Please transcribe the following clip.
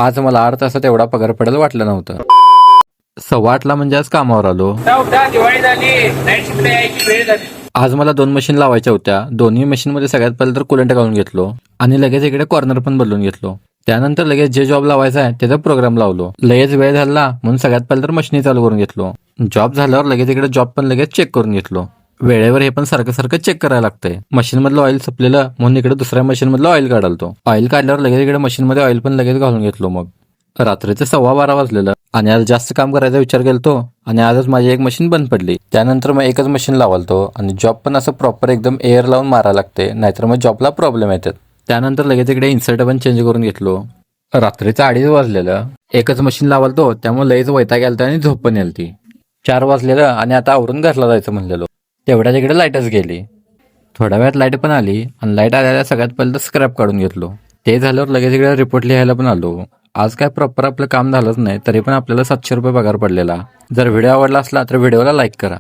आज मला 8 तासात एवढा पगार पडेल वाटलं नव्हतं. 8:15 म्हणजे आज कामावर आलो. दिवाळी झाली, नाईट शिफ्ट यायची वेळ झाली. आज मला 2 मशीन लावायच्या होत्या. दोन्ही मशीन मध्ये सगळ्यात पहिले तर कुलंट घालून घेतलो आणि लगेच इकडे कॉर्नर पण बदलून घेतलो. त्यानंतर लगेच जे जॉब लावायचा आहे त्याचा प्रोग्राम लावलो. लगेच वेळ झाला म्हणून सगळ्यात पहिले तर मशीन चालू करून घेतलो. जॉब झाल्यावर लगेच इकडे जॉब पण लगेच चेक करून घेतलो. वेळेवर हे पण सारखं चेक करायला लागतंय. मशीन मधलं ऑइल संपलेलं म्हणून इकडे दुसऱ्या मशीन मधलं ऑइल काढालतो. ऑइल काढल्यावर लगेच इकडे मशीन मध्ये ऑइल पण लगेच घालून घेतलो. मग रात्रीचं 12:15 वाजलेलं आणि आज जास्त काम करायचा विचार केलतो आणि आजच माझी एक मशीन बंद पडली. त्यानंतर मग एकच मशीन लावालतो आणि जॉब पण असं प्रॉपर एकदम एअर लावून मारायला लागते, नाहीतर मग जॉबला प्रॉब्लेम येतात. त्यानंतर लगेच इकडे इन्सर्ट पण चेंज करून घेतलो. रात्रीचं 2:30 वाजलेलं. एकच मशीन लावालतो त्यामुळे लगेच वैताग आलता आणि झोप पण यालती. 4 वाजलेलं आणि आता आवरून घरला जायचं म्हणलेलो. तेवढ्याच इकडे लाईटच गेली. थोड्या वेळात लाईट पण आली आणि लाईट आल्याला सगळ्यात पहिलं स्क्रॅप काढून घेतलो. ते झाल्यावर लगेच इकडे रिपोर्ट लिहायला पण आलो. आज काय प्रॉपर आपलं काम झालंच नाही तरी पण आपल्याला 700 रुपये पगार पडलेला. जर व्हिडिओ आवडला असला तर व्हिडिओला लाईक करा.